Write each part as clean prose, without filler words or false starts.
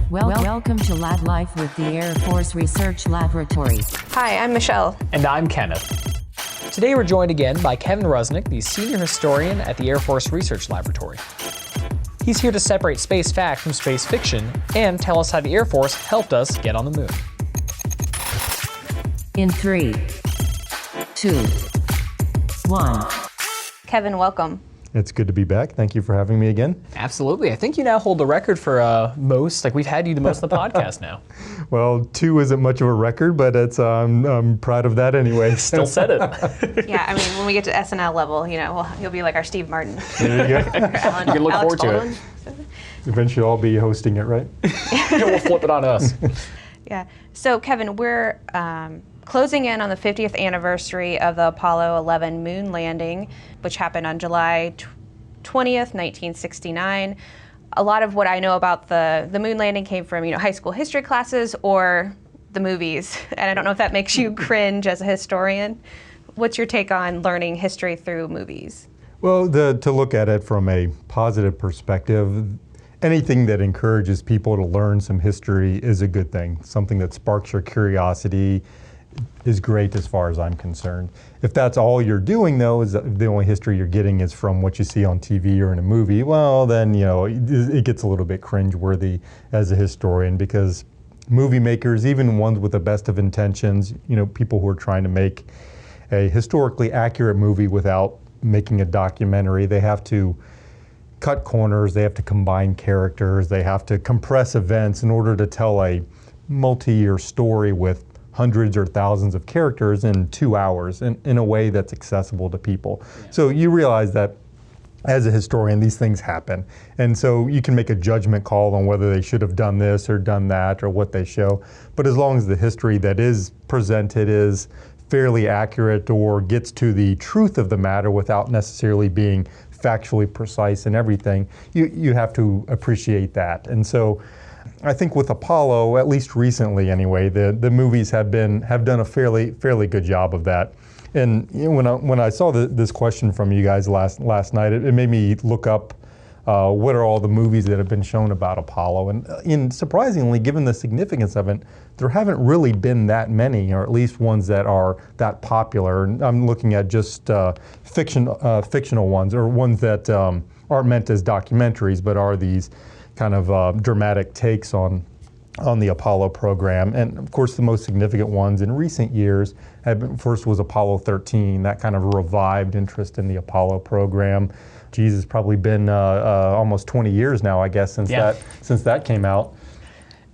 Welcome to Lab Life with the Air Force Research Laboratory. Hi, I'm Michelle. And I'm Kenneth. Today we're joined again by Kevin Rusnak, the senior historian at the Air Force Research Laboratory. He's here to separate space fact from space fiction and tell us how the Air Force helped us get on the moon. In 3, 2, 1. Kevin, welcome. It's good to be back. Thank you for having me again. Absolutely. I think you now hold the record for most, like we've had you the most of the podcast now. Well, 2 isn't much of a record, but it's I'm proud of that anyway. Still said it. Yeah, I mean, when we get to SNL level, you know, you'll be like our Steve Martin. There you go. You can look forward to it. Eventually I'll be hosting it, right? We'll flip it on us. Yeah. So, Kevin, we're closing in on the 50th anniversary of the Apollo 11 moon landing, which happened on July 20th, 1969. A lot of what I know about the moon landing came from, high school history classes or the movies. And I don't know if that makes you cringe as a historian. What's your take on learning history through movies? Well, to look at it from a positive perspective, anything that encourages people to learn some history is a good thing. Something that sparks your curiosity is great as far as I'm concerned. If that's all you're doing, though, is the only history you're getting is from what you see on TV or in a movie, well, then, it gets a little bit cringeworthy as a historian, because movie makers, even ones with the best of intentions, people who are trying to make a historically accurate movie without making a documentary, they have to cut corners, they have to combine characters, they have to compress events in order to tell a multi-year story with hundreds or thousands of characters in 2 hours in a way that's accessible to people. Yeah. So you realize that as a historian, these things happen. And so you can make a judgment call on whether they should have done this or done that or what they show. But as long as the history that is presented is fairly accurate or gets to the truth of the matter without necessarily being factually precise in everything, you have to appreciate that. And so I think with Apollo, at least recently anyway, the movies have done a fairly good job of that. And when I saw this question from you guys last night, it made me look up what are all the movies that have been shown about Apollo. And surprisingly, given the significance of it, there haven't really been that many, or at least ones that are that popular. And I'm looking at just fictional ones, or ones that aren't meant as documentaries, but are these kind of dramatic takes on the Apollo program. And of course, the most significant ones in recent years first was Apollo 13, that kind of revived interest in the Apollo program. It's probably been almost 20 years now, I guess, since that came out.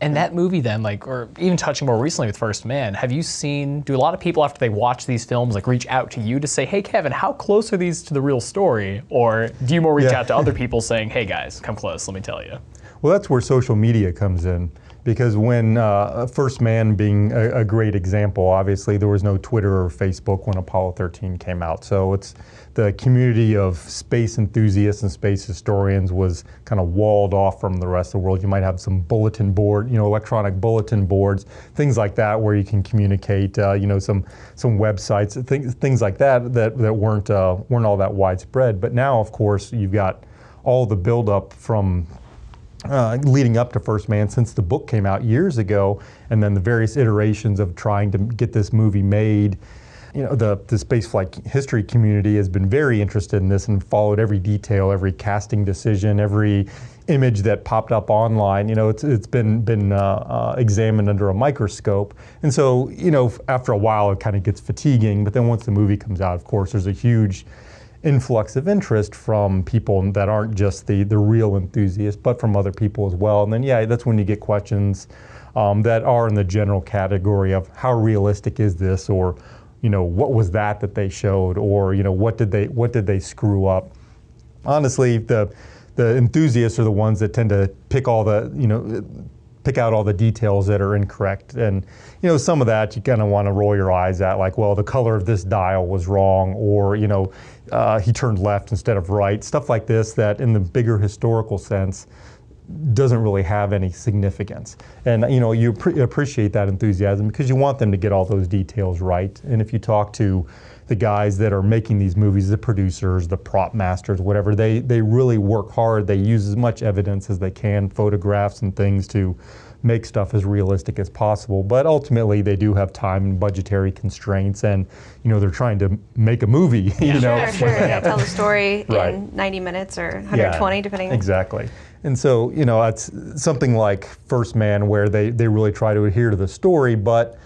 And that movie then, or even touching more recently with First Man, do a lot of people after they watch these films reach out to you to say, hey Kevin, how close are these to the real story? Or do you more reach out to other people saying, hey guys, come close, let me tell you? Well, that's where social media comes in. Because when First Man being a great example, obviously there was no Twitter or Facebook when Apollo 13 came out. So it's the community of space enthusiasts and space historians was kind of walled off from the rest of the world. You might have some bulletin board, electronic bulletin boards, things like that, where you can communicate, some websites, things like that weren't all that widespread. But now, of course, you've got all the buildup from leading up to First Man since the book came out years ago, and then the various iterations of trying to get this movie made. The spaceflight history community has been very interested in this and followed every detail, every casting decision, every image that popped up online. It's been examined under a microscope. And so, after a while it kind of gets fatiguing, but then once the movie comes out, of course, there's a huge influx of interest from people that aren't just the real enthusiasts, but from other people as well. And then, that's when you get questions that are in the general category of how realistic is this, or, what was that they showed, or, what did they screw up? Honestly, the enthusiasts are the ones that tend to pick out all the details that are incorrect. And, some of that you kind of want to roll your eyes at, the color of this dial was wrong, or, he turned left instead of right, stuff like this that in the bigger historical sense doesn't really have any significance. And you appreciate that enthusiasm because you want them to get all those details right. And if you talk to the guys that are making these movies, the producers, the prop masters, whatever, they really work hard. They use as much evidence as they can, photographs and things, to make stuff as realistic as possible. But ultimately, they do have time and budgetary constraints, and they're trying to make a movie. Sure. Yeah, tell the story Right. in 90 minutes or 120, depending. Exactly. And so, it's something like First Man, where they really try to adhere to the story, but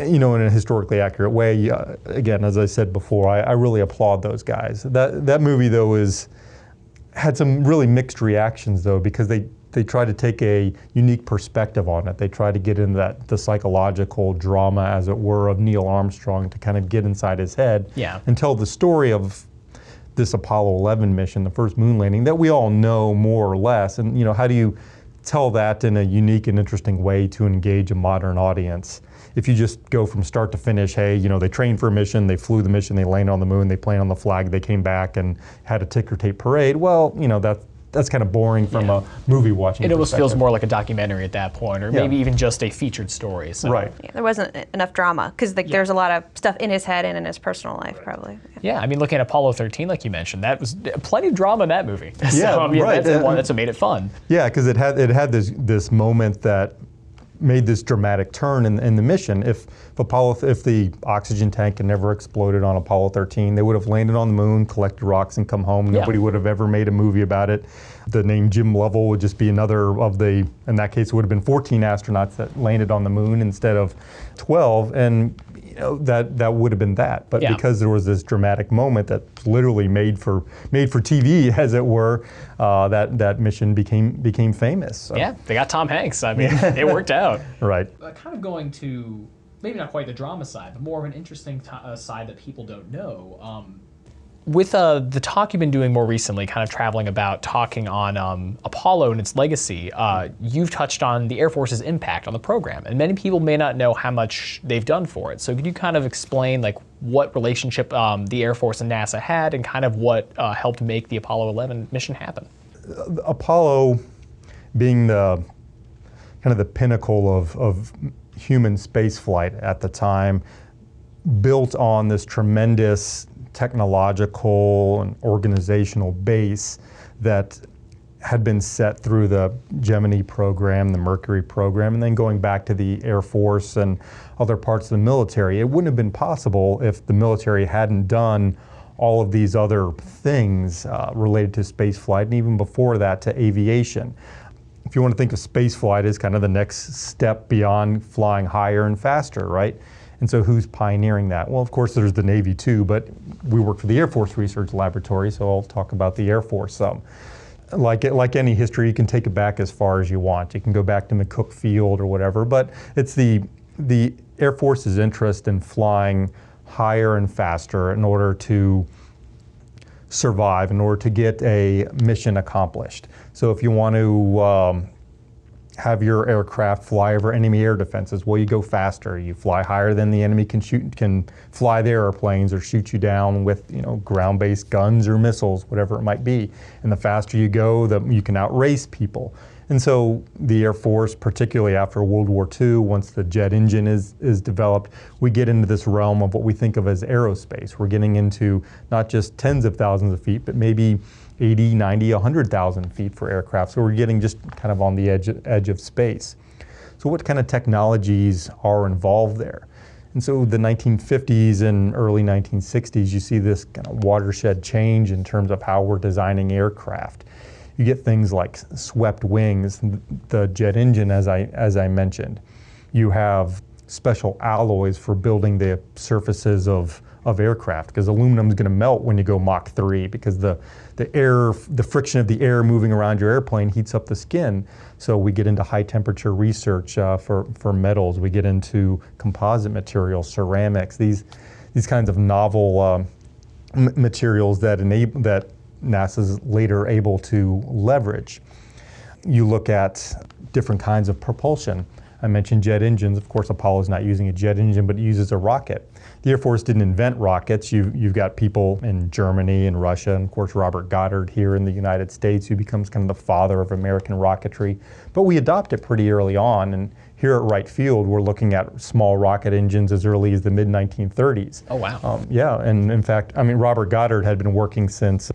in a historically accurate way. Again, as I said before, I really applaud those guys. That movie, though, had some really mixed reactions, though, because they try to take a unique perspective on it. They try to get into the psychological drama, as it were, of Neil Armstrong, to kind of get inside his head and tell the story of this Apollo 11 mission, the first moon landing, that we all know more or less. And how do you tell that in a unique and interesting way to engage a modern audience? If you just go from start to finish, hey, they trained for a mission, they flew the mission, they landed on the moon, they planted on the flag, they came back and had a ticker tape parade, well, that's kind of boring from a movie watching It almost feels perspective. more like a documentary at that point, or maybe even just a featured story. So. Right. Yeah, there wasn't enough drama because there's a lot of stuff in his head and in his personal life, probably. Yeah, I mean, looking at Apollo 13, like you mentioned, that was plenty of drama in that movie. Yeah, So, I mean, right. that's the one that's what made it fun. Yeah, because it had this moment that made this dramatic turn in the mission. If the oxygen tank had never exploded on Apollo 13, they would have landed on the moon, collected rocks, and come home. Nobody would have ever made a movie about it. The name Jim Lovell would just be another of in that case, it would have been 14 astronauts that landed on the moon instead of 12, and that would have been that. But because there was this dramatic moment that literally made for TV, as it were, that mission became famous. So. Yeah, they got Tom Hanks. I mean, it worked out. Right. Kind of going to maybe not quite the drama side, but more of an interesting side that people don't know. With the talk you've been doing more recently, kind of traveling about, talking on Apollo and its legacy, you've touched on the Air Force's impact on the program, and many people may not know how much they've done for it. So could you kind of explain what relationship the Air Force and NASA had, and kind of what helped make the Apollo 11 mission happen? Apollo, being the pinnacle of human spaceflight at the time, built on this tremendous technological and organizational base that had been set through the Gemini program, the Mercury program, and then going back to the Air Force and other parts of the military. It wouldn't have been possible if the military hadn't done all of these other things related to space flight, and even before that to aviation. If you want to think of space flight as kind of the next step beyond flying higher and faster, right? And so who's pioneering that? Well, of course, there's the Navy too, but we work for the Air Force Research Laboratory, so I'll talk about the Air Force some. Like any history, you can take it back as far as you want. You can go back to McCook Field or whatever, but it's the Air Force's interest in flying higher and faster in order to survive, in order to get a mission accomplished. So if you want to have your aircraft fly over enemy air defenses, well, you go faster. You fly higher than the enemy can fly their airplanes or shoot you down with ground-based guns or missiles, whatever it might be. And the faster you go, you can outrace people. And so the Air Force, particularly after World War II, once the jet engine is developed, we get into this realm of what we think of as aerospace. We're getting into not just tens of thousands of feet, but maybe 80, 90, 100,000 feet for aircraft. So we're getting just kind of on the edge of space. So what kind of technologies are involved there? And so the 1950s and early 1960s, you see this kind of watershed change in terms of how we're designing aircraft. You get things like swept wings, the jet engine, as I mentioned. You have special alloys for building the surfaces of aircraft, because aluminum is going to melt when you go Mach 3, because the friction of the air moving around your airplane heats up the skin. So we get into high temperature research for metals. We get into composite materials, ceramics, these kinds of novel materials that NASA's later able to leverage. You look at different kinds of propulsion. I mentioned jet engines. Of course, Apollo's not using a jet engine, but it uses a rocket. The Air Force didn't invent rockets. You've got people in Germany and Russia, and of course Robert Goddard here in the United States, who becomes kind of the father of American rocketry. But we adopt it pretty early on, and here at Wright Field, we're looking at small rocket engines as early as the mid-1930s. Oh, wow. Yeah, and in fact, I mean, Robert Goddard had been working since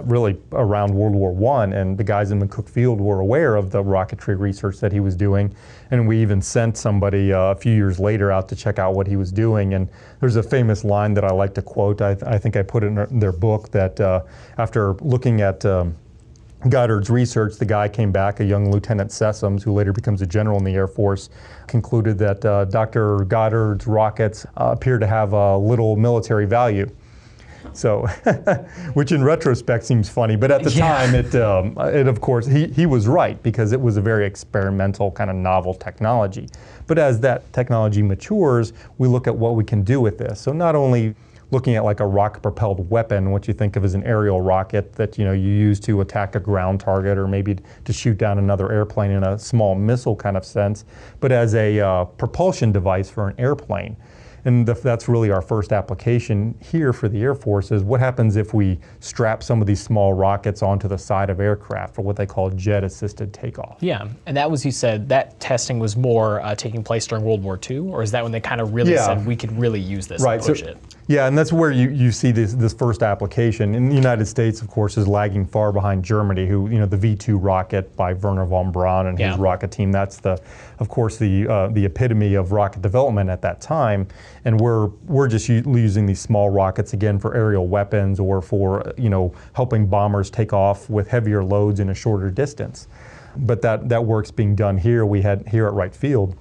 really around World War I, and the guys in McCook Field were aware of the rocketry research that he was doing, and we even sent somebody a few years later out to check out what he was doing. And there's a famous line that I like to quote. I think I put it in their book that after looking at Goddard's research, the guy came back, a young Lieutenant Sessoms, who later becomes a general in the Air Force, concluded that Dr. Goddard's rockets appear to have little military value. So, which in retrospect seems funny, but at the time, it of course, he was right, because it was a very experimental kind of novel technology. But as that technology matures, we look at what we can do with this. So not only looking at like a rocket-propelled weapon, what you think of as an aerial rocket that you use to attack a ground target or maybe to shoot down another airplane in a small missile kind of sense, but as a propulsion device for an airplane. And that's really our first application here for the Air Force is what happens if we strap some of these small rockets onto the side of aircraft for what they call jet-assisted takeoff. Yeah, and that was, you said, that testing was more taking place during World War II, or is that when they kind of really said we could really use this and push it? Yeah, and that's where you see this first application. In the United States, of course, is lagging far behind Germany, who, the V-2 rocket by Wernher von Braun and his rocket team, that's of course, the epitome of rocket development at that time. And we're just using these small rockets, again, for aerial weapons or for, helping bombers take off with heavier loads in a shorter distance. But that work's being done here. We had here at Wright Field.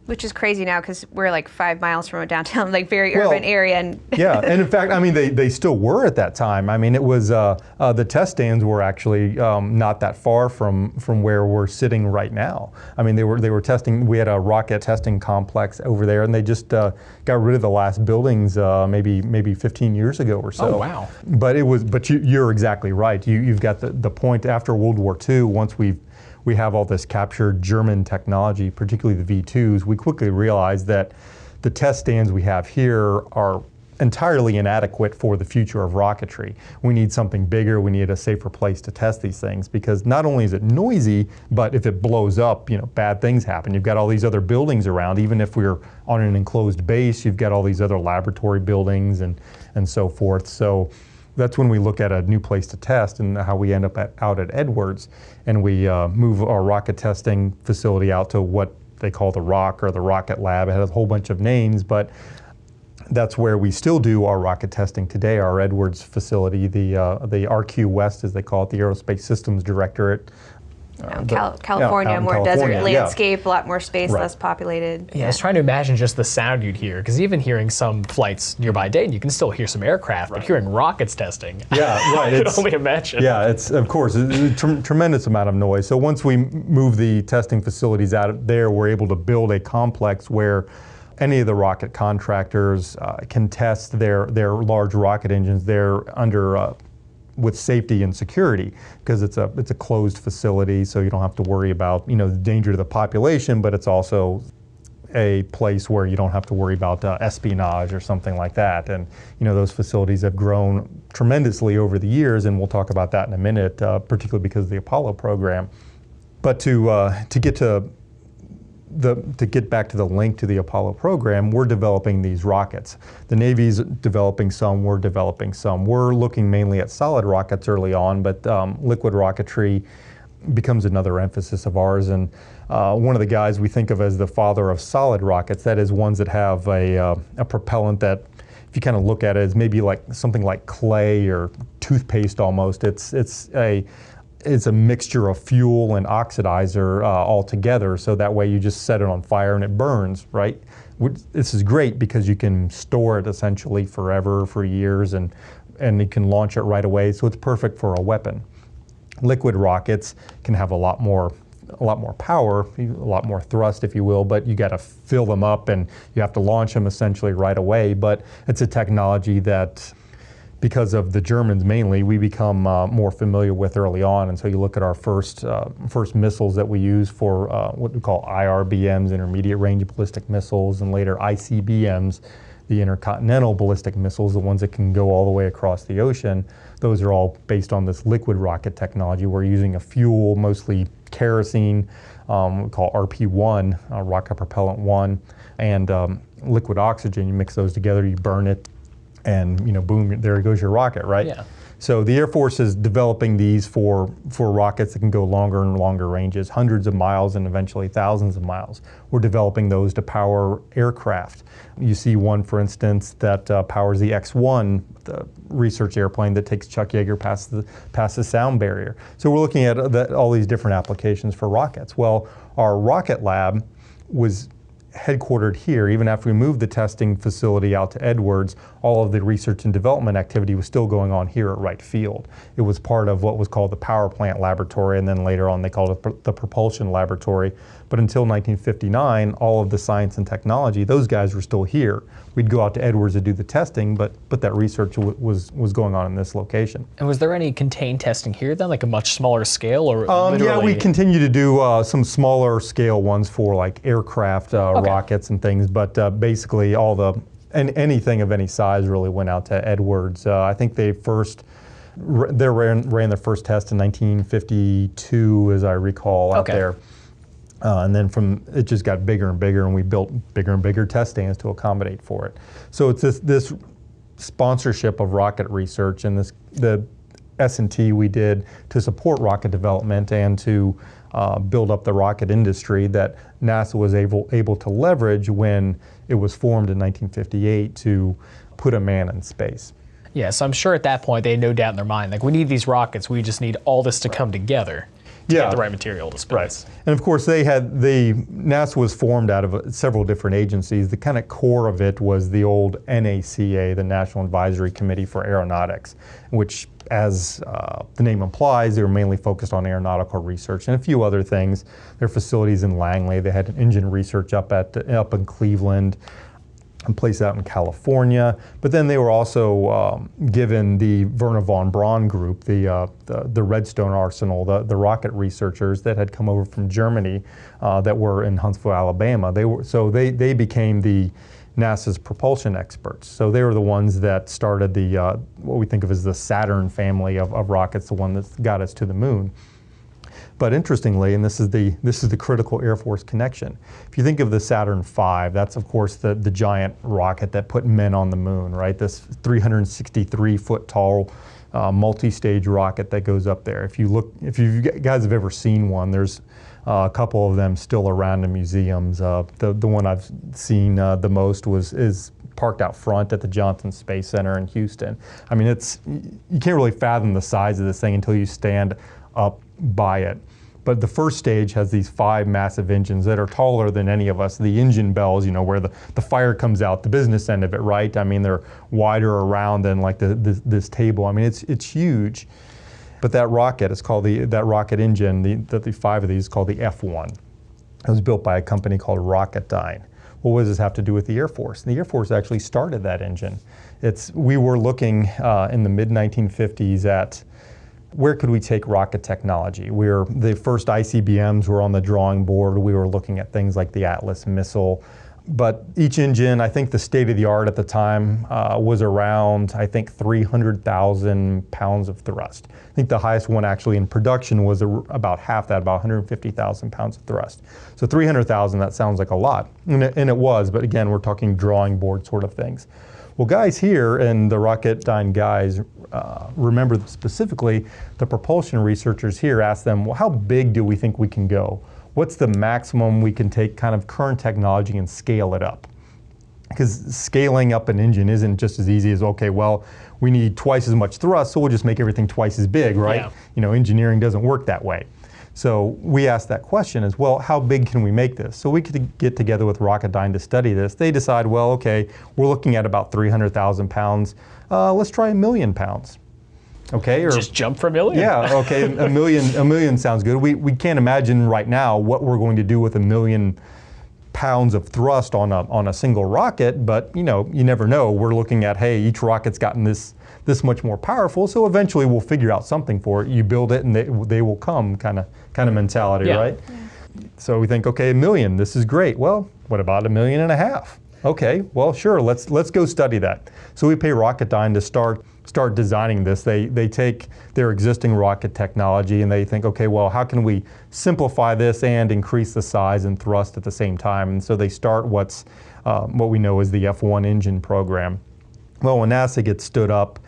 Which is crazy now because we're like 5 miles from a downtown, like very urban area. And yeah, and in fact, I mean, they still were at that time. I mean, it was, the test stands were actually not that far from where we're sitting right now. I mean, they were testing, we had a rocket testing complex over there, and they just got rid of the last buildings maybe 15 years ago or so. Oh, wow. But you're exactly right. You've got the point after World War II, once we have all this captured German technology, particularly the V2s, we quickly realized that the test stands we have here are entirely inadequate for the future of rocketry. We need something bigger, we need a safer place to test these things, because not only is it noisy, but if it blows up, bad things happen. You've got all these other buildings around. Even if we're on an enclosed base, you've got all these other laboratory buildings and so forth. So that's when we look at a new place to test and how we end up out at Edwards, and we move our rocket testing facility out to what they call the ROC, or the Rocket Lab. It has a whole bunch of names, but that's where we still do our rocket testing today, our Edwards facility, the RQ West, as they call it, the Aerospace Systems Directorate. California, more desert landscape, a lot more space, less populated. Yeah, I was trying to imagine just the sound you'd hear, because even hearing some flights nearby Dayton, you can still hear some aircraft, but hearing rockets testing, I could only imagine. Yeah, it's, of course, it's a tremendous amount of noise. So once we move the testing facilities out of there, we're able to build a complex where any of the rocket contractors can test their large rocket engines there under with safety and security, because it's a closed facility, so you don't have to worry about the danger to the population, but it's also a place where you don't have to worry about espionage or something like that. And those facilities have grown tremendously over the years, and we'll talk about that in a minute, particularly because of the Apollo program. But to get back to the link to the Apollo program, we're developing these rockets. The Navy's developing some, we're developing some. We're looking mainly at solid rockets early on, but liquid rocketry becomes another emphasis of ours. And one of the guys we think of as the father of solid rockets, that is ones that have a propellant that, if you kind of look at it, is maybe like something like clay or toothpaste almost. It's a mixture of fuel and oxidizer all together, so that way you just set it on fire and it burns, right? This is great because you can store it essentially forever, for years, and you can launch it right away, so it's perfect for a weapon. Liquid rockets can have a lot more power, a lot more thrust, if you will, but you got to fill them up and you have to launch them essentially right away. But it's a technology that, because of the Germans mainly, we become more familiar with early on. And so you look at our first missiles that we use for what we call IRBMs, intermediate range ballistic missiles, and later ICBMs. the intercontinental ballistic missiles, the ones that can go all the way across the ocean, those are all based on this liquid rocket technology. We're using a fuel, mostly kerosene, we call RP1, rocket propellant 1, and liquid oxygen. You mix those together, you burn it, and boom, there goes your rocket, right? Yeah. So the Air Force is developing these for rockets that can go longer and longer ranges, hundreds of miles and eventually thousands of miles. We're developing those to power aircraft. You see one, for instance, that powers the X-1, the research airplane that takes Chuck Yeager past the sound barrier. So we're looking at all these different applications for rockets. Well, our rocket lab was headquartered here. Even after we moved the testing facility out to Edwards, all of the research and development activity was still going on here at Wright Field. It was part of what was called the power plant laboratory, and then later on they called it the propulsion laboratory. But until 1959, all of the science and technology, those guys were still here. We'd go out to Edwards to do the testing, but that research was going on in this location. And was there any contained testing here then, like a much smaller scale, or literally? Yeah, we continue to do some smaller scale ones for like aircraft rockets and things, but basically anything of any size really went out to Edwards. I think they ran their first test in 1952, as I recall, out there. And then it just got bigger and bigger, and we built bigger and bigger test stands to accommodate for it. So it's this sponsorship of rocket research and the S&T we did to support rocket development and to build up the rocket industry that NASA was able to leverage when it was formed in 1958 to put a man in space. Yeah, so I'm sure at that point they had no doubt in their mind, like, we need these rockets, we just need all this to come together to get the right material to space. Right. And of course NASA was formed out of several different agencies. The kind of core of it was the old NACA, the National Advisory Committee for Aeronautics, which, as the name implies, they were mainly focused on aeronautical research and a few other things. Their facilities in Langley, they had engine research up in Cleveland, a place out in California, but then they were also given the Werner von Braun group, the Redstone Arsenal, the rocket researchers that had come over from Germany that were in Huntsville, Alabama. They became the NASA's propulsion experts. So they were the ones that started what we think of as the Saturn family of rockets, the one that got us to the moon. But interestingly, and this is the critical Air Force connection, if you think of the Saturn V, that's of course the giant rocket that put men on the moon, right? This 363-foot tall multi-stage rocket that goes up there. If you guys have ever seen one, there's a couple of them still around in museums. The one I've seen the most is parked out front at the Johnson Space Center in Houston. I mean, you can't really fathom the size of this thing until you stand up by it. But the first stage has these 5 massive engines that are taller than any of us. The engine bells, where the fire comes out, the business end of it, right? I mean, they're wider around than like this table. I mean, it's huge. But that rocket is called that rocket engine, the 5 of these is called the F1. It was built by a company called Rocketdyne. Well, what does this have to do with the Air Force? The Air Force actually started that engine. We were looking in the mid-1950s at where could we take rocket technology? The first ICBMs were on the drawing board. We were looking at things like the Atlas missile. But each engine, I think the state of the art at the time was around, 300,000 pounds of thrust. I think the highest one actually in production was about half that, about 150,000 pounds of thrust. So 300,000, that sounds like a lot. And it was, but again, we're talking drawing board sort of things. Well, guys here, and the Rocketdyne guys, remember specifically, the propulsion researchers here asked them, well, how big do we think we can go? What's the maximum we can take kind of current technology and scale it up? Because scaling up an engine isn't just as easy as, okay, well, we need twice as much thrust, so we'll just make everything twice as big, right? Yeah. Engineering doesn't work that way. So we asked that question as well, how big can we make this? So we could get together with Rocketdyne to study this. They decide, well, okay, we're looking at about 300,000 pounds. Let's try 1 million pounds. Okay, or just jump for 1 million. Yeah, okay, a million sounds good. We can't imagine right now what we're going to do with 1 million pounds of thrust on a single rocket, but you never know. We're looking at, hey, each rocket's gotten this much more powerful, so eventually we'll figure out something for it. You build it and they will come kind of mentality, right? Yeah. So we think, okay, 1 million, this is great. Well, what about 1.5 million? Okay, well, sure, let's go study that. So we pay Rocketdyne to start designing this. They take their existing rocket technology and they think, okay, well, how can we simplify this and increase the size and thrust at the same time? And so they start what we know as the F1 engine program. Well, when NASA gets stood up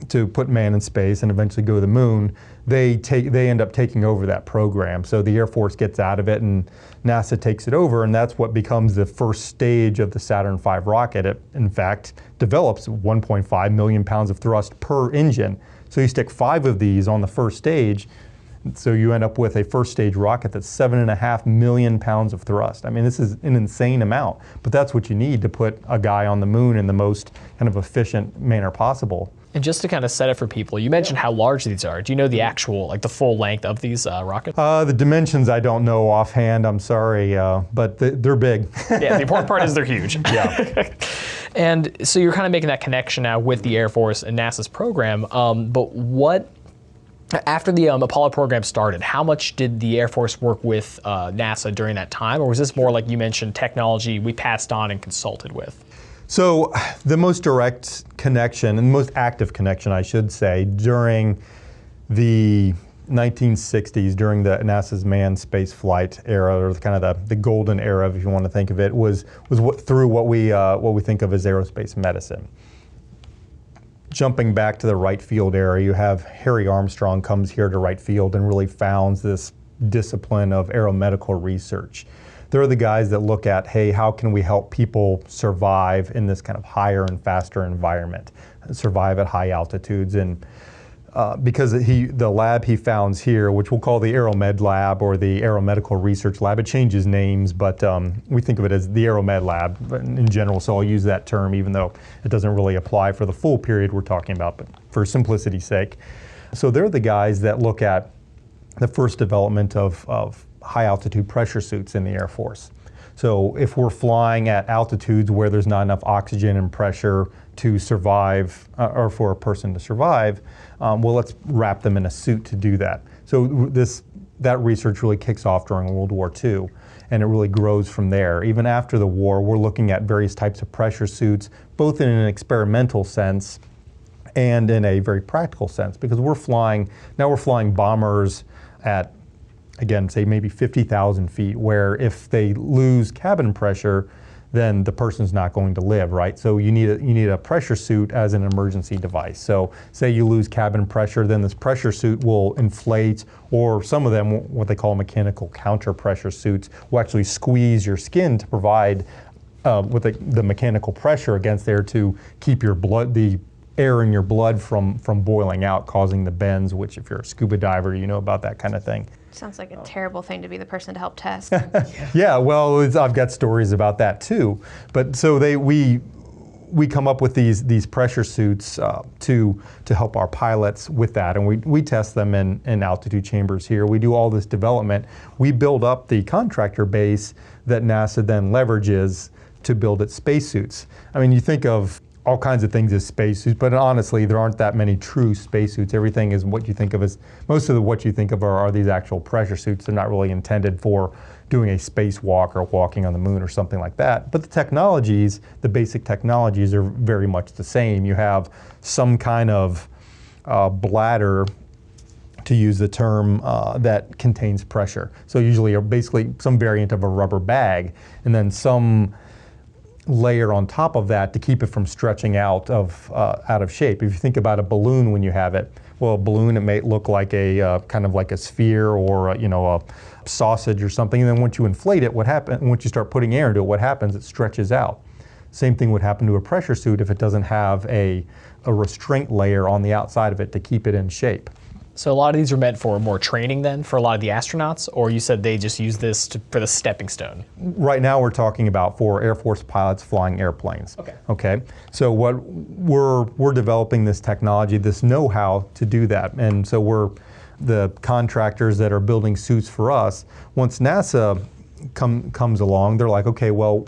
to put man in space and eventually go to the moon, they end up taking over that program. So the Air Force gets out of it and NASA takes it over, and that's what becomes the first stage of the Saturn V rocket. It, in fact, develops 1.5 million pounds of thrust per engine. So you stick 5 of these on the first stage, so you end up with a first stage rocket that's 7.5 million pounds of thrust. I mean, this is an insane amount, but that's what you need to put a guy on the moon in the most kind of efficient manner possible. And just to kind of set it for people, you mentioned how large these are. Do you know the actual, like the full length of these rockets? The dimensions I don't know offhand, I'm sorry, but they're big. Yeah, the important part is they're huge. Yeah. And so you're kind of making that connection now with the Air Force and NASA's program, but what, after the Apollo program started, how much did the Air Force work with NASA during that time? Or was this more like you mentioned, technology we passed on and consulted with? So the most direct connection, and most active connection, I should say, during the 1960s, during the NASA's manned space flight era, or kind of the golden era, if you want to think of it, was through what we think of as aerospace medicine. Jumping back to the Wright Field era, you have Harry Armstrong comes here to Wright Field and really founds this discipline of aeromedical research. They're the guys that look at, hey, how can we help people survive in this kind of higher and faster environment, survive at high altitudes? And because the lab he founds here, which we'll call the Aeromed Lab or the Aeromedical Research Lab, it changes names, but we think of it as the Aeromed Lab in general, so I'll use that term even though it doesn't really apply for the full period we're talking about, but for simplicity's sake. So they're the guys that look at the first development of high altitude pressure suits in the Air Force. So if we're flying at altitudes where there's not enough oxygen and pressure to survive, or for a person to survive, well, let's wrap them in a suit to do that. So that research really kicks off during World War II, and it really grows from there. Even after the war, we're looking at various types of pressure suits, both in an experimental sense and in a very practical sense, because we're flying bombers at, again, say maybe 50,000 feet, where if they lose cabin pressure, then the person's not going to live, right? So you need a pressure suit as an emergency device. So say you lose cabin pressure, then this pressure suit will inflate, or some of them, what they call mechanical counter pressure suits, will actually squeeze your skin to provide with the mechanical pressure against there to keep your blood, the air in your blood from boiling out, causing the bends, which if you're a scuba diver, you know about that kind of thing. Sounds like a terrible thing to be the person to help test. Yeah, well, I've got stories about that too. But so we come up with these pressure suits to help our pilots with that, and we test them in altitude chambers here. We do all this development. We build up the contractor base that NASA then leverages to build its spacesuits. I mean, you think of all kinds of things as spacesuits, but honestly, there aren't that many true spacesuits. Everything is what you think of as, most of what you think of are these actual pressure suits. They're not really intended for doing a spacewalk or walking on the moon or something like that. But the technologies, the basic technologies are very much the same. You have some kind of bladder, to use the term, that contains pressure. So usually basically some variant of a rubber bag, and then some layer on top of that to keep it from stretching out of shape. If you think about a balloon when you have it, well, a balloon, it may look like a kind of like a sphere or a sausage or something. And then once you inflate it, what happens? Once you start putting air into it, what happens? It stretches out. Same thing would happen to a pressure suit if it doesn't have a restraint layer on the outside of it to keep it in shape. So a lot of these are meant for more training then for a lot of the astronauts, or you said they just use this for the stepping stone? Right now we're talking about for Air Force pilots flying airplanes. Okay. So what we're developing this technology, this know-how to do that. And so we're the contractors that are building suits for us. Once NASA comes along, they're like, okay, well,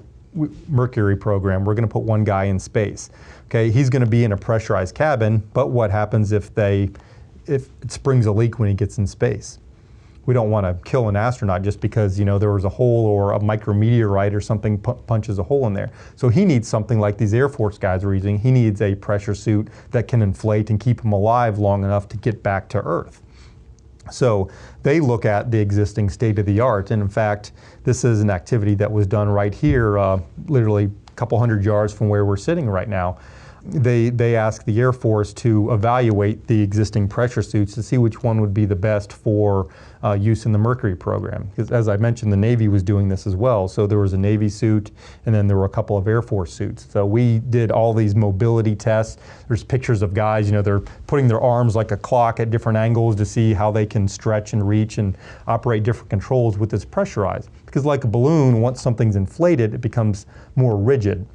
Mercury program, we're going to put one guy in space. Okay, he's going to be in a pressurized cabin, but what happens if it springs a leak when he gets in space? we don't want to kill an astronaut just because, there was a hole or a micrometeorite or something punches a hole in there. So he needs something like these Air Force guys are using. He needs a pressure suit that can inflate and keep him alive long enough to get back to Earth. So they look at the existing state of the art. And in fact, this is an activity that was done right here, literally a couple hundred yards from where we're sitting right now. They asked the Air Force to evaluate the existing pressure suits to see which one would be the best for use in the Mercury program. Because as I mentioned, the Navy was doing this as well. So there was a Navy suit, and then there were a couple of Air Force suits. So we did all these mobility tests. There's pictures of guys, they're putting their arms like a clock at different angles to see how they can stretch and reach and operate different controls with this pressurized. Because like a balloon, once something's inflated, it becomes more rigid.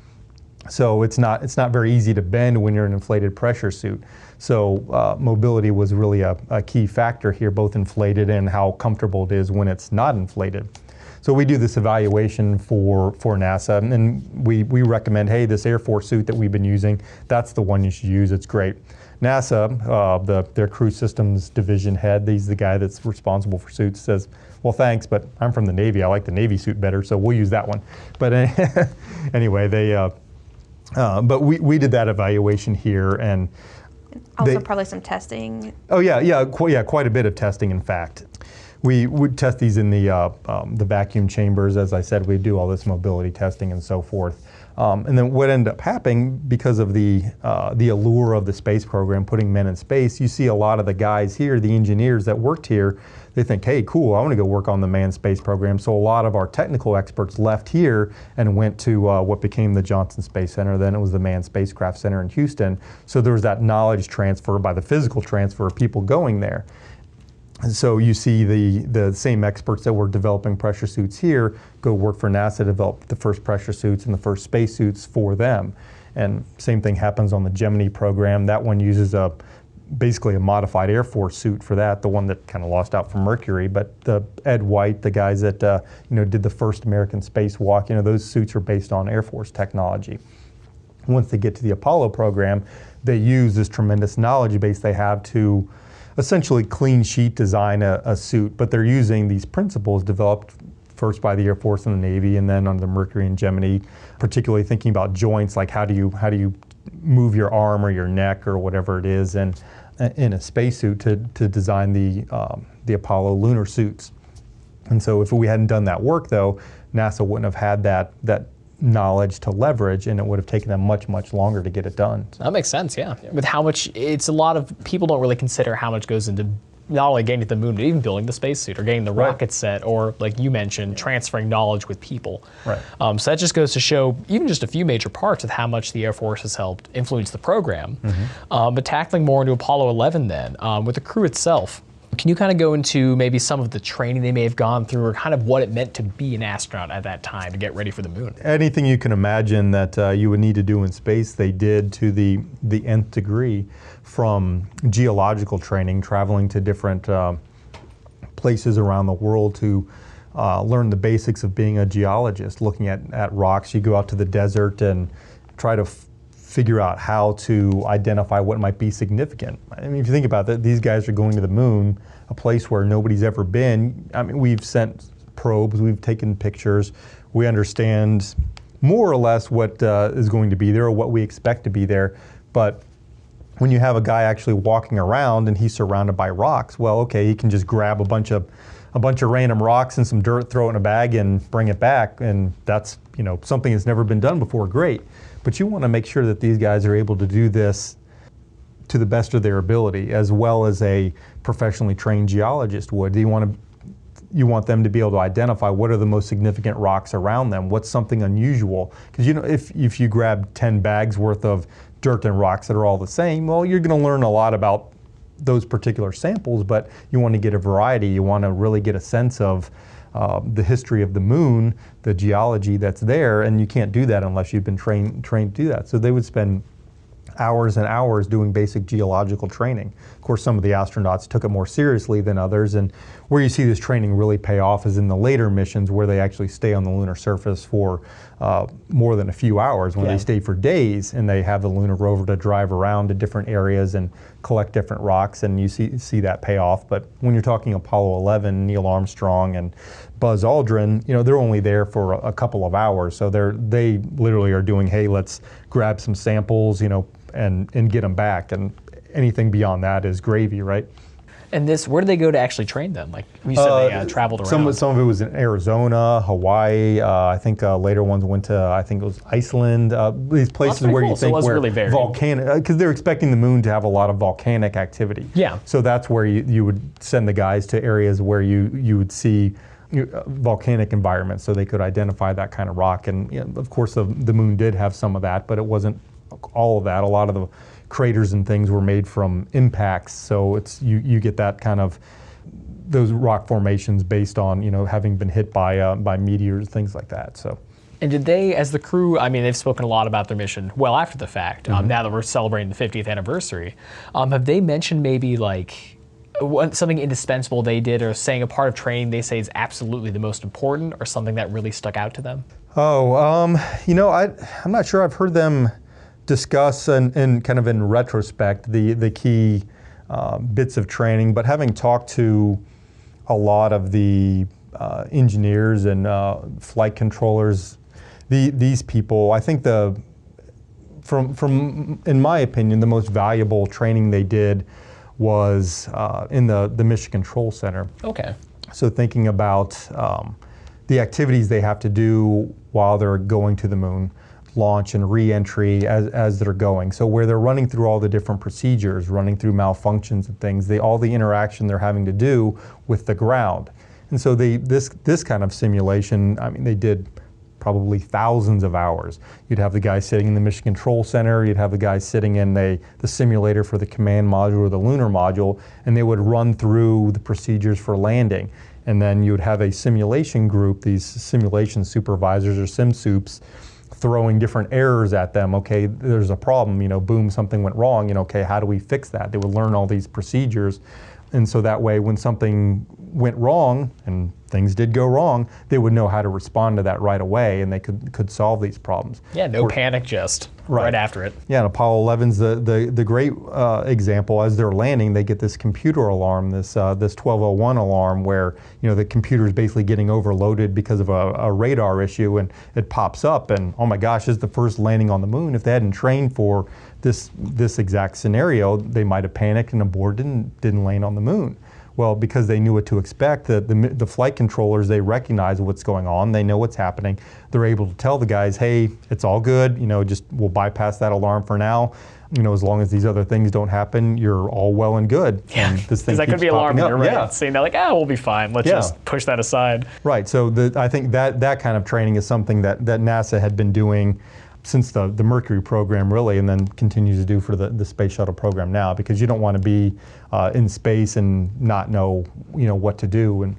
So it's not very easy to bend when you're in an inflated pressure suit. So mobility was really a key factor here, both inflated and how comfortable it is when it's not inflated. So we do this evaluation for NASA, and we recommend, hey, this Air Force suit that we've been using, that's the one you should use. It's great. NASA, their crew systems division head, he's the guy that's responsible for suits, says, well, thanks, but I'm from the Navy. I like the Navy suit better, so we'll use that one. But anyway, but we did that evaluation here, and Also probably some testing. Oh yeah, quite a bit of testing. In fact, we would test these in the vacuum chambers. As I said, we do all this mobility testing and so forth. And then what ended up happening, because of the allure of the space program, putting men in space, you see a lot of the guys here, the engineers that worked here, they think, hey, cool, I want to go work on the manned space program. So a lot of our technical experts left here and went to what became the Johnson Space Center. Then it was the Manned Spacecraft Center in Houston. So there was that knowledge transfer by the physical transfer of people going there. And so you see the same experts that were developing pressure suits here go work for NASA to develop the first pressure suits and the first space suits for them. And same thing happens on the Gemini program. That one uses basically a modified Air Force suit for that, the one that kind of lost out from Mercury. But the Ed White, the guys that did the first American spacewalk, those suits are based on Air Force technology. Once they get to the Apollo program, they use this tremendous knowledge base they have to essentially clean sheet design a suit, but they're using these principles developed first by the Air Force and the Navy, and then on the Mercury and Gemini, particularly thinking about joints, like how do you move your arm or your neck or whatever it is, and in a spacesuit to design the Apollo lunar suits. And so if we hadn't done that work, though, NASA wouldn't have had that knowledge to leverage, and it would have taken them much, much longer to get it done. That makes sense, yeah. With how much, it's a lot of, people don't really consider how much goes into not only getting to the moon, but even building the spacesuit or getting the rocket set, or like you mentioned, transferring knowledge with people. Right. So that just goes to show even just a few major parts of how much the Air Force has helped influence the program. But tackling more into Apollo 11 then, with the crew itself, can you kind of go into maybe some of the training they may have gone through, or kind of what it meant to be an astronaut at that time to get ready for the moon? Anything you can imagine that you would need to do in space, they did to the nth degree, from geological training, traveling to different places around the world to learn the basics of being a geologist, looking at rocks. You go out to the desert and try to figure out how to identify what might be significant. I mean, if you think about that, these guys are going to the moon, a place where nobody's ever been. I mean, we've sent probes, we've taken pictures, we understand more or less what is going to be there or what we expect to be there. But when you have a guy actually walking around and he's surrounded by rocks, well, okay, he can just grab a bunch of random rocks and some dirt, throw it in a bag and bring it back, and that's something that's never been done before. Great. But you want to make sure that these guys are able to do this to the best of their ability, as well as a professionally trained geologist would. You want them to be able to identify what are the most significant rocks around them, what's something unusual. Because if you grab 10 bags worth of dirt and rocks that are all the same, well, you're going to learn a lot about those particular samples, but you want to get a variety. You want to really get a sense of the history of the moon, the geology that's there, and you can't do that unless you've been trained to do that. So they would spend hours and hours doing basic geological training. Of course, some of the astronauts took it more seriously than others, and where you see this training really pay off is in the later missions where they actually stay on the lunar surface for more than a few hours, when they stay for days, and they have the lunar rover to drive around to different areas and collect different rocks, and you see that pay off. But when you're talking Apollo 11, Neil Armstrong and Buzz Aldrin, they're only there for a couple of hours, so they literally are doing, hey, let's grab some samples, and get them back, and anything beyond that is gravy, right? And where do they go to actually train them? Like you said, they traveled around. Some of it was in Arizona, Hawaii. I think later ones went to, I think it was Iceland. These places where you think where really volcanic, because they're expecting the moon to have a lot of volcanic activity. Yeah. So that's where you would send the guys to areas where you would see volcanic environments, so they could identify that kind of rock. And of course, the moon did have some of that, but it wasn't all of that. A lot of the craters and things were made from impacts, so it's you get that kind of those rock formations based on having been hit by meteors, things like that. So. And did they, as the crew, I mean, they've spoken a lot about their mission well after the fact. Now that we're celebrating the 50th anniversary, have they mentioned maybe like something indispensable they did, or saying a part of training they say is absolutely the most important, or something that really stuck out to them? I'm not sure I've heard them discuss and kind of in retrospect the key bits of training, but having talked to a lot of the engineers and flight controllers, these people, I think from in my opinion, the most valuable training they did was in the Mission Control Center. Okay. So thinking about the activities they have to do while they're going to the moon, launch and re-entry as they're going. So where they're running through all the different procedures, running through malfunctions and things, all the interaction they're having to do with the ground. And so this kind of simulation, I mean, they did probably thousands of hours. You'd have the guy sitting in the Mission Control Center, you'd have the guy sitting in the simulator for the command module or the lunar module, and they would run through the procedures for landing. And then you would have a simulation group, these simulation supervisors or sim soups, throwing different errors at them. Okay, there's a problem, boom, something went wrong, okay, how do we fix that? They would learn all these procedures. And so that way, when something went wrong, and things did go wrong, they would know how to respond to that right away, and they could solve these problems. Yeah, no panic, just right after it. Yeah, and Apollo 11's the great example. As they're landing, they get this computer alarm, this 1201 alarm, where the computer is basically getting overloaded because of a radar issue, and it pops up, and oh my gosh, this is the first landing on the moon. If they hadn't trained for this exact scenario, they might have panicked and aborted and didn't land on the moon. Well, because they knew what to expect, the flight controllers, they recognize what's going on, they know what's happening. They're able to tell the guys, hey, it's all good, just we'll bypass that alarm for now. As long as these other things don't happen, you're all well and good. Yeah, and this thing that could be alarming. You're right. Yeah. Saying they're like, we'll be fine. Let's just push that aside. Right. So I think that kind of training is something that NASA had been doing since the Mercury program, really, and then continues to do for the space shuttle program now, because you don't want to be in space and not know what to do. And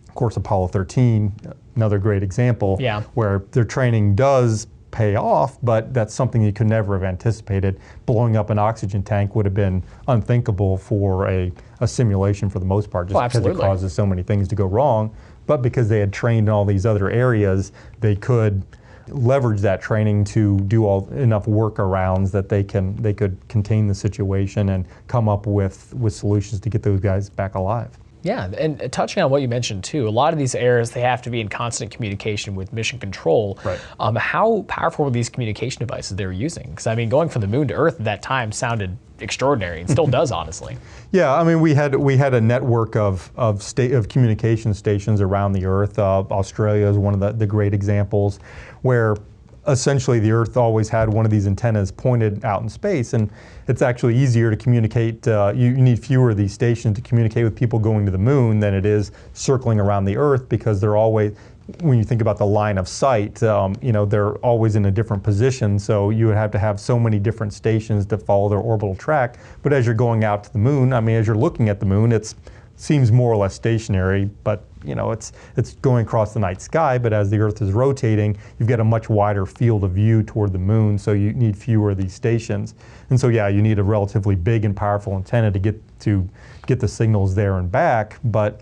of course, Apollo 13, another great example, where their training does pay off, but that's something you could never have anticipated. Blowing up an oxygen tank would have been unthinkable for a simulation for the most part, just because it causes so many things to go wrong. But because they had trained in all these other areas, they could leverage that training to do enough workarounds that they could contain the situation and come up with solutions to get those guys back alive. Yeah, and touching on what you mentioned too, a lot of these errors, they have to be in constant communication with mission control. Right. How powerful were these communication devices they were using? Because I mean, going from the moon to Earth at that time sounded extraordinary, and still does, honestly. Yeah, I mean, we had a network of communication stations around the Earth. Australia is one of the great examples, where essentially the Earth always had one of these antennas pointed out in space, and it's actually easier to communicate. You need fewer of these stations to communicate with people going to the moon than it is circling around the Earth, because they're always, when you think about the line of sight, they're always in a different position, so you would have to have so many different stations to follow their orbital track. But as you're going out to the moon, I mean, as you're looking at the moon, it seems more or less stationary, but it's going across the night sky, but as the Earth is rotating, you've got a much wider field of view toward the moon, so you need fewer of these stations. And so yeah, you need a relatively big and powerful antenna to get the signals there and back, but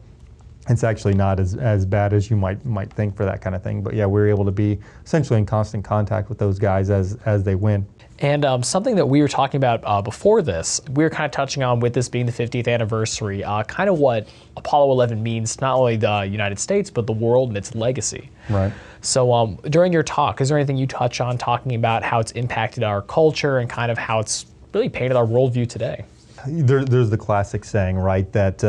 it's actually not as bad as you might think for that kind of thing. But yeah, we were able to be essentially in constant contact with those guys as they went. And something that we were talking about before this, we were kind of touching on with this being the 50th anniversary, kind of what Apollo 11 means, not only the United States, but the world and its legacy. Right. So during your talk, is there anything you touch on talking about how it's impacted our culture and kind of how it's really painted our worldview today? There's the classic saying, right, that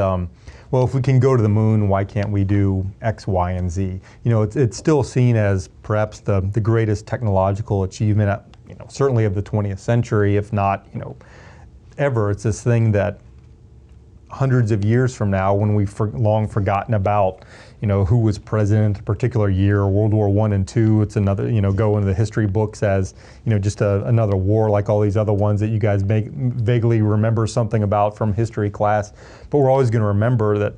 well, if we can go to the moon, why can't we do X, Y, and Z? It's still seen as perhaps the greatest technological achievement, certainly of the 20th century, if not, ever. It's this thing that hundreds of years from now, when we've long forgotten about, who was president a particular year, World War I and II, it's another, go into the history books as, just another war like all these other ones that you guys vaguely remember something about from history class. But we're always going to remember that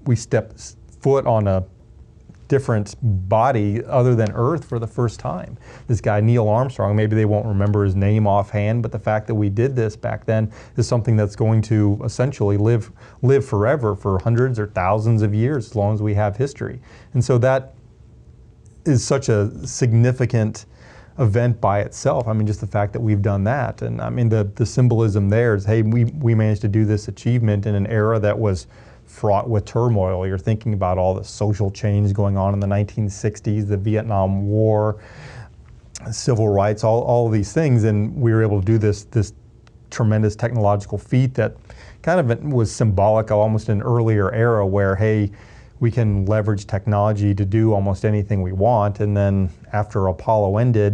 we stepped foot on a different body other than Earth for the first time. This guy, Neil Armstrong, maybe they won't remember his name offhand, but the fact that we did this back then is something that's going to essentially live forever for hundreds or thousands of years, as long as we have history. And so that is such a significant event by itself. I mean, just the fact that we've done that. And I mean, the symbolism there is, hey, we managed to do this achievement in an era that was fraught with turmoil. You're thinking about all the social change going on in the 1960s, the Vietnam War, civil rights, all of these things, and we were able to do this tremendous technological feat that kind of was symbolic of almost an earlier era where, hey, we can leverage technology to do almost anything we want. And then after Apollo ended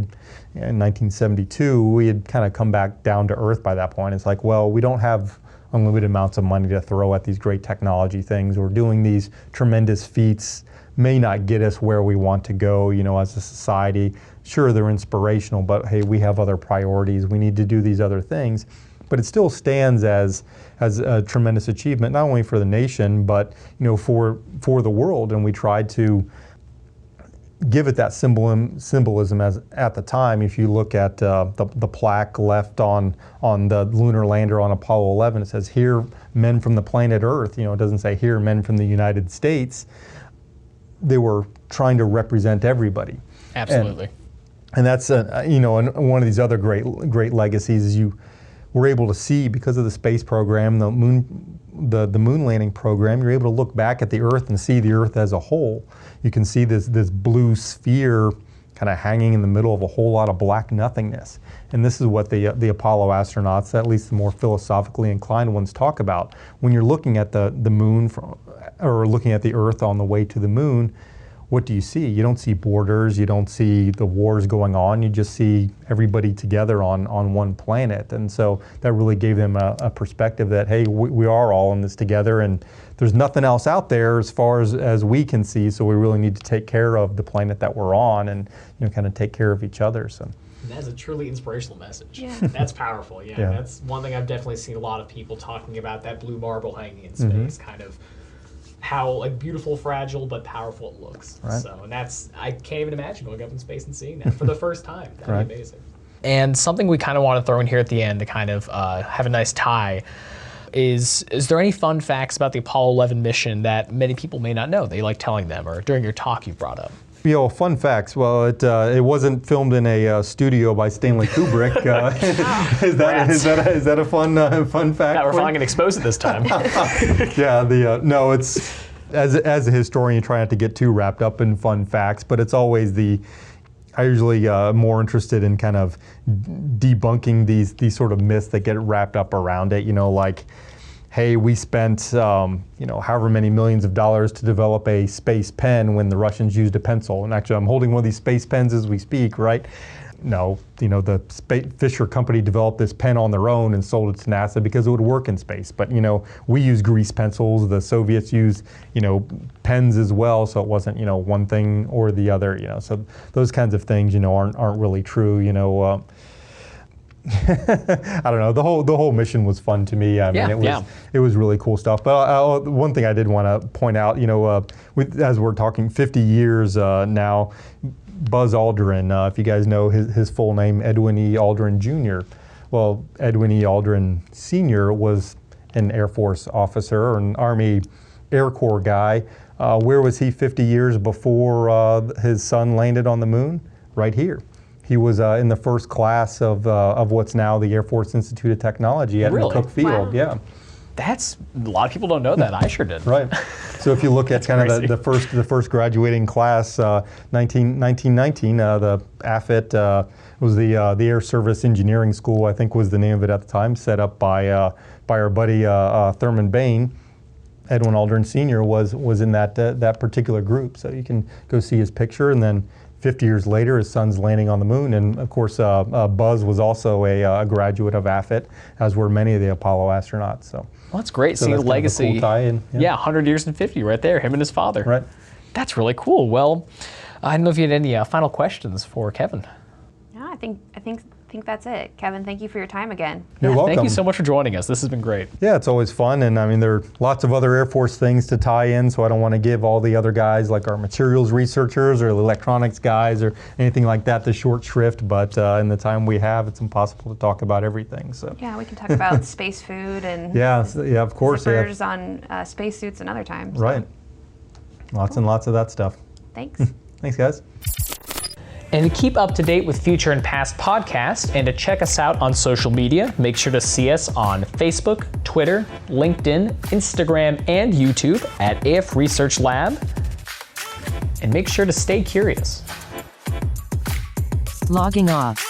in 1972, we had kind of come back down to earth by that point. It's like, well, we don't have unlimited amounts of money to throw at these great technology things. We're doing these tremendous feats, may not get us where we want to go, as a society. Sure, they're inspirational, but hey, we have other priorities. We need to do these other things. But it still stands as a tremendous achievement, not only for the nation, but for the world. And we tried to give it that symbolism as at the time. If you look at the plaque left on the lunar lander on Apollo 11, it says, "Here, men from the planet Earth." It doesn't say, "Here, men from the United States." They were trying to represent everybody. Absolutely. And that's one of these other great legacies is you were able to see, because of the space program, the moon landing program, you're able to look back at the Earth and see the Earth as a whole. You can see this blue sphere kind of hanging in the middle of a whole lot of black nothingness. And this is what the Apollo astronauts, at least the more philosophically inclined ones, talk about. When you're looking at the moon or looking at the Earth on the way to the moon, what do you see? You don't see borders, you don't see the wars going on, you just see everybody together on one planet. And so that really gave them a perspective that, hey, we are all in this together, and there's nothing else out there as far as we can see, so we really need to take care of the planet that we're on and kind of take care of each other. So. And that's a truly inspirational message. Yeah. That's powerful, yeah. That's one thing I've definitely seen a lot of people talking about, that blue marble hanging in space, kind of how beautiful, fragile, but powerful it looks. Right. So, and I can't even imagine going up in space and seeing that for the first time. That'd be amazing. And something we kind of want to throw in here at the end to kind of have a nice tie is there any fun facts about the Apollo 11 mission that many people may not know that you like telling them, or during your talk you brought up? Fun facts. Well, it wasn't filmed in a studio by Stanley Kubrick. Is that a fun fact? Yeah, we're finally going to expose it this time. Yeah. No. It's as a historian, you try not to get too wrapped up in fun facts, but it's always I usually more interested in kind of debunking these sort of myths that get wrapped up around it. Like, hey, we spent however many millions of dollars to develop a space pen when the Russians used a pencil. And actually, I'm holding one of these space pens as we speak, right? No, the Fisher company developed this pen on their own and sold it to NASA because it would work in space. But we use grease pencils. The Soviets used pens as well, so it wasn't one thing or the other. So those kinds of things aren't really true. I don't know. The whole mission was fun to me. I mean, it was really cool stuff. But one thing I did want to point out, as we're talking 50 years now, Buzz Aldrin. If you guys know his full name, Edwin E. Aldrin Jr. Well, Edwin E. Aldrin Sr. was an Air Force officer or an Army Air Corps guy. Where was he 50 years before his son landed on the moon? Right here. He was in the first class of what's now the Air Force Institute of Technology at McCook Field. Wow. Yeah. That's a lot of people don't know that. I sure did. Right. So if you look at kind of the first graduating class, 1919, the AFIT was the Air Service Engineering School, I think was the name of it at the time, set up by our buddy Thurman Bain. Edwin Aldrin Sr. was in that particular group. So you can go see his picture, and then 50 years later, his son's landing on the moon. And of course, Buzz was also a graduate of AFIT, as were many of the Apollo astronauts. So. Well, that's great. So seeing that's the legacy. Kind of a cool tie-in. Yeah, 100 years and 50 right there, him and his father. Right. That's really cool. Well, I don't know if you had any final questions for Kevin. No, I think that's it. Kevin, thank you for your time again. You're welcome. Thank you so much for joining us. This has been great. Yeah, it's always fun, and I mean, there are lots of other Air Force things to tie in, so I don't want to give all the other guys, like our materials researchers or the electronics guys or anything like that, the short shrift, but in the time we have, it's impossible to talk about everything. So. Yeah, we can talk about space food and yeah, of course. zippers on spacesuits another time. So. Right. Lots and lots of that stuff. Thanks. Thanks, guys. And to keep up to date with future and past podcasts and to check us out on social media, make sure to see us on Facebook, Twitter, LinkedIn, Instagram, and YouTube at AF Research Lab. And make sure to stay curious. Logging off.